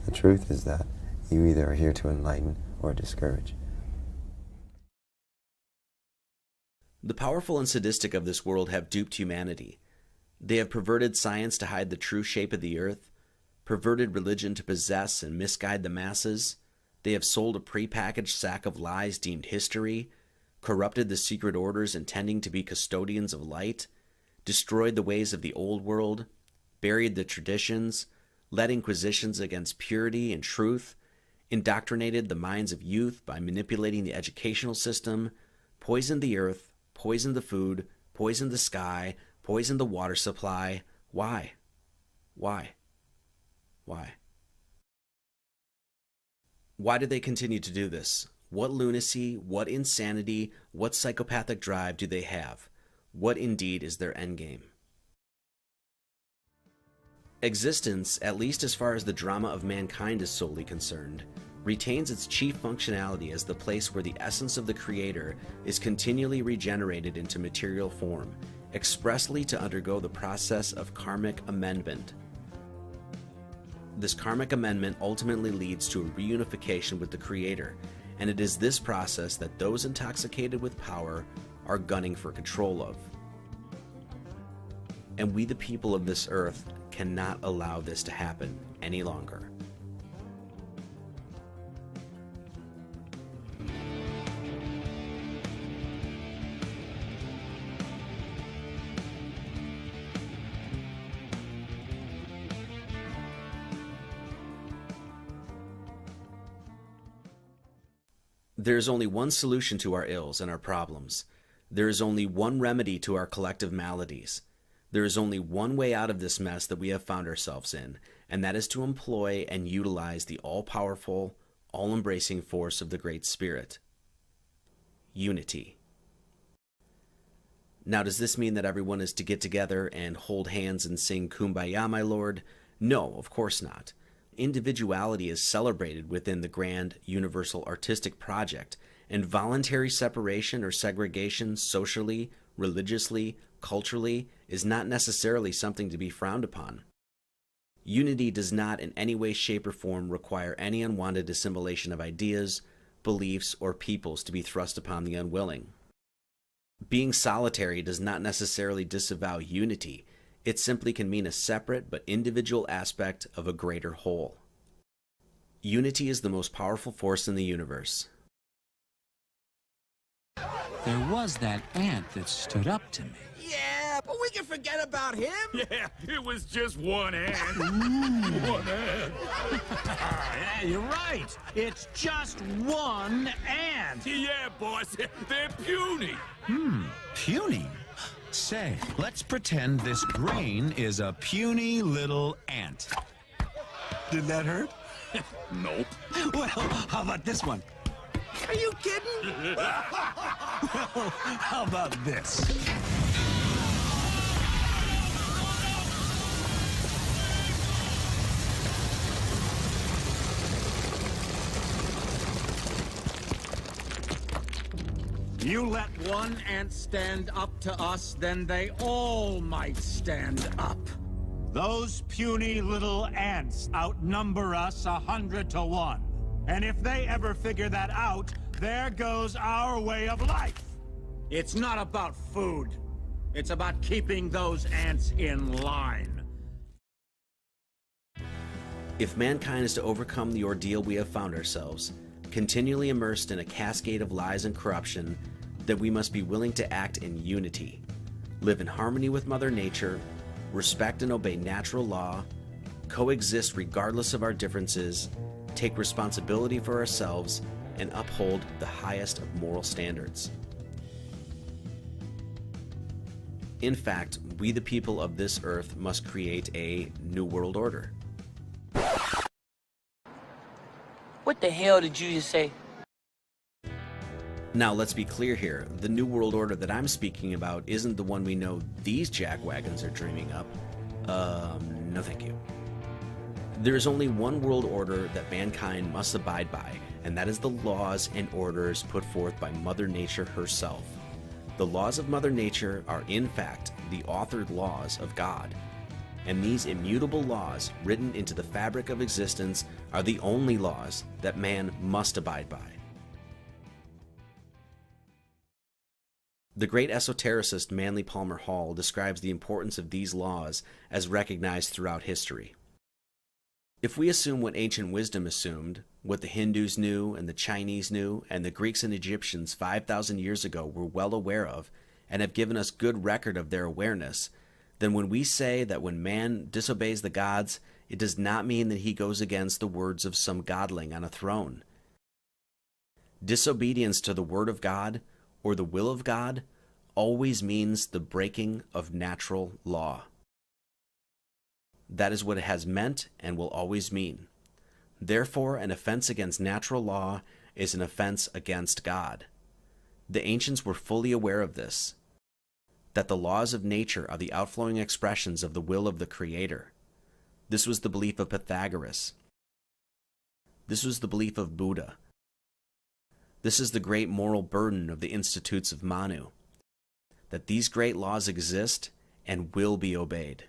The truth is that you either are here to enlighten or discourage. The powerful and sadistic of this world have duped humanity. They have perverted science to hide the true shape of the earth, perverted religion to possess and misguide the masses. They have sold a prepackaged sack of lies deemed history, corrupted the secret orders intending to be custodians of light, destroyed the ways of the old world, buried the traditions, led inquisitions against purity and truth, indoctrinated the minds of youth by manipulating the educational system, poisoned the earth, poisoned the food, poisoned the sky, poisoned the water supply. Why? Why? Why? Why do they continue to do this? What lunacy, what insanity, what psychopathic drive do they have? What indeed is their endgame? Existence, at least as far as the drama of mankind is solely concerned, retains its chief functionality as the place where the essence of the Creator is continually regenerated into material form, expressly to undergo the process of karmic amendment. This karmic amendment ultimately leads to a reunification with the Creator, and it is this process that those intoxicated with power are gunning for control of. And we, the people of this earth, cannot allow this to happen any longer. There is only one solution to our ills and our problems. There is only one remedy to our collective maladies. There is only one way out of this mess that we have found ourselves in, and that is to employ and utilize the all-powerful, all-embracing force of the Great Spirit. Unity. Now, does this mean that everyone is to get together and hold hands and sing Kumbaya, my lord? No, of course not. Individuality is celebrated within the grand universal artistic project, and voluntary separation or segregation socially, religiously, culturally is not necessarily something to be frowned upon. Unity does not in any way, shape, or form require any unwanted assimilation of ideas, beliefs, or peoples to be thrust upon the unwilling. Being solitary does not necessarily disavow unity. It simply can mean a separate but individual aspect of a greater whole. Unity is the most powerful force in the universe. There was that ant that stood up to me. Yeah, but we can forget about him. Yeah, it was just one ant. One ant. Yeah, you're right. It's just one ant. Yeah, boss, they're puny. Puny? Say, let's pretend this grain is a puny little ant. Did that hurt? Nope. Well, how about this one? Are you kidding? Well, how about this? You let one ant stand up to us, then they all might stand up. Those puny little ants outnumber us 100 to 1. And if they ever figure that out, there goes our way of life. It's not about food. It's about keeping those ants in line. If mankind is to overcome the ordeal we have found ourselves, continually immersed in a cascade of lies and corruption, then we must be willing to act in unity, live in harmony with Mother Nature, respect and obey natural law, coexist regardless of our differences, take responsibility for ourselves, and uphold the highest of moral standards. In fact, we the people of this earth must create a new world order. What the hell did you just say? Now, let's be clear here. The New World Order that I'm speaking about isn't the one we know these jackwagons are dreaming up. No thank you. There is only one world order that mankind must abide by, and that is the laws and orders put forth by Mother Nature herself. The laws of Mother Nature are, in fact, the authored laws of God. and these immutable laws written into the fabric of existence are the only laws that man must abide by. The great esotericist Manly Palmer Hall describes the importance of these laws as recognized throughout history. If we assume what ancient wisdom assumed, what the Hindus knew and the Chinese knew and the Greeks and Egyptians 5,000 years ago were well aware of and have given us good record of their awareness, then when we say that when man disobeys the gods, it does not mean that he goes against the words of some godling on a throne. Disobedience to the word of God or the will of God always means the breaking of natural law. That is what it has meant and will always mean. Therefore, an offense against natural law is an offense against God. The ancients were fully aware of this, that the laws of nature are the outflowing expressions of the will of the Creator. This was the belief of Pythagoras. This was the belief of Buddha. This is the great moral burden of the Institutes of Manu, that these great laws exist and will be obeyed.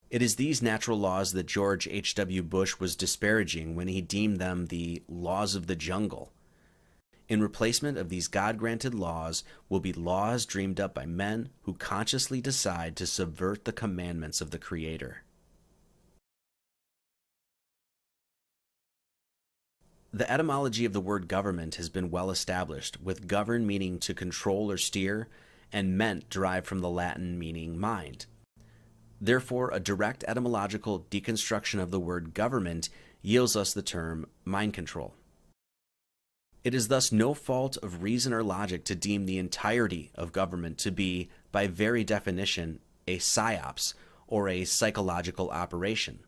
It is these natural laws that George H.W. Bush was disparaging when he deemed them the laws of the jungle. In replacement of these God-granted laws will be laws dreamed up by men who consciously decide to subvert the commandments of the Creator. The etymology of the word government has been well established, with govern meaning to control or steer, and ment derived from the Latin meaning mind. Therefore, a direct etymological deconstruction of the word government yields us the term mind control. It is thus no fault of reason or logic to deem the entirety of government to be, by very definition, a psyops, or a psychological operation.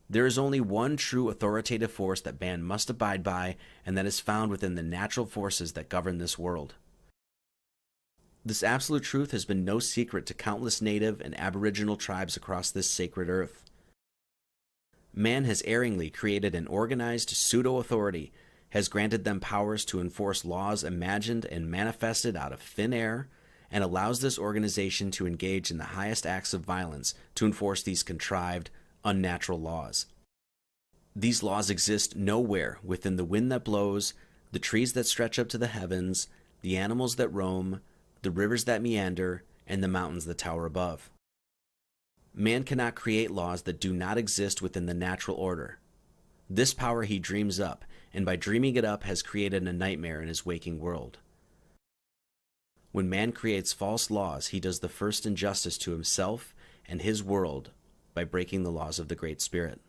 There is only one true authoritative force that man must abide by, and that is found within the natural forces that govern this world. This absolute truth has been no secret to countless native and aboriginal tribes across this sacred earth. Man has erringly created an organized pseudo-authority, has granted them powers to enforce laws imagined and manifested out of thin air, and allows this organization to engage in the highest acts of violence to enforce these contrived, unnatural laws. These laws exist nowhere within the wind that blows, the trees that stretch up to the heavens, the animals that roam, the rivers that meander, and the mountains that tower above. Man cannot create laws that do not exist within the natural order. This power he dreams up, and by dreaming it up has created a nightmare in his waking world. When man creates false laws, he does the first injustice to himself and his world by breaking the laws of the Great Spirit.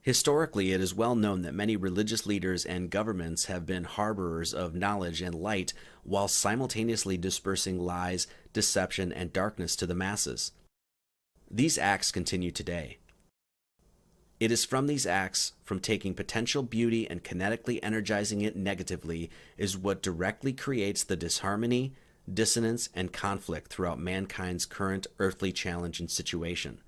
Historically, it is well known that many religious leaders and governments have been harborers of knowledge and light while simultaneously dispersing lies, deception, and darkness to the masses. These acts continue today. It is from these acts, from taking potential beauty and kinetically energizing it negatively, is what directly creates the disharmony, dissonance, and conflict throughout mankind's current earthly challenge and situation.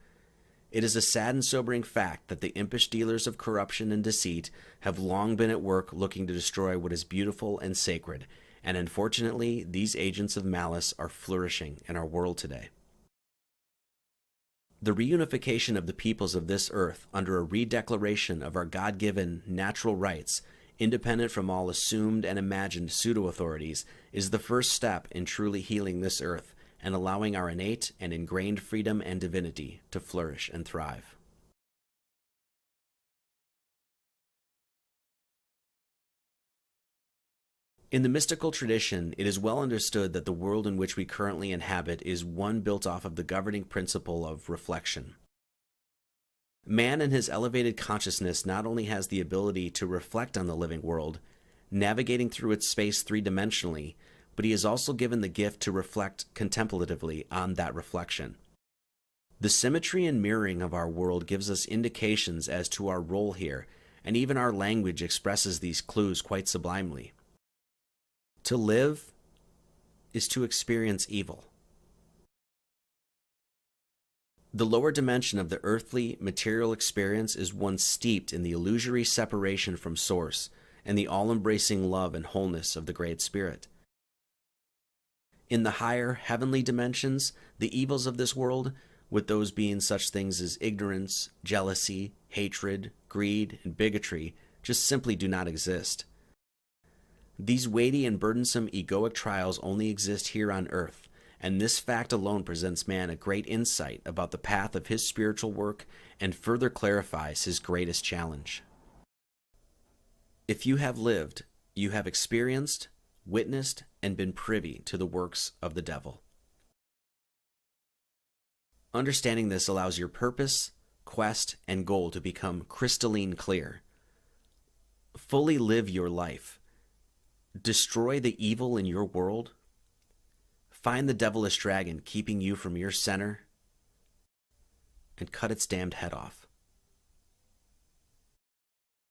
It is a sad and sobering fact that the impish dealers of corruption and deceit have long been at work looking to destroy what is beautiful and sacred, and unfortunately, these agents of malice are flourishing in our world today. The reunification of the peoples of this earth under a redeclaration of our God-given natural rights, independent from all assumed and imagined pseudo-authorities, is the first step in truly healing this earth and allowing our innate and ingrained freedom and divinity to flourish and thrive. In the mystical tradition, it is well understood that the world in which we currently inhabit is one built off of the governing principle of reflection. Man in his elevated consciousness not only has the ability to reflect on the living world, navigating through its space three-dimensionally, but he is also given the gift to reflect contemplatively on that reflection. The symmetry and mirroring of our world gives us indications as to our role here, and even our language expresses these clues quite sublimely. To live is to experience evil. The lower dimension of the earthly, material experience is one steeped in the illusory separation from Source and the all-embracing love and wholeness of the Great Spirit. In the higher, heavenly dimensions, the evils of this world, with those being such things as ignorance, jealousy, hatred, greed, and bigotry, just simply do not exist. These weighty and burdensome egoic trials only exist here on earth, and this fact alone presents man a great insight about the path of his spiritual work and further clarifies his greatest challenge. If you have lived, you have experienced, witnessed, and been privy to the works of the devil. Understanding this allows your purpose, quest, and goal to become crystalline clear. Fully live your life. Destroy the evil in your world. Find the devilish dragon keeping you from your center, and cut its damned head off.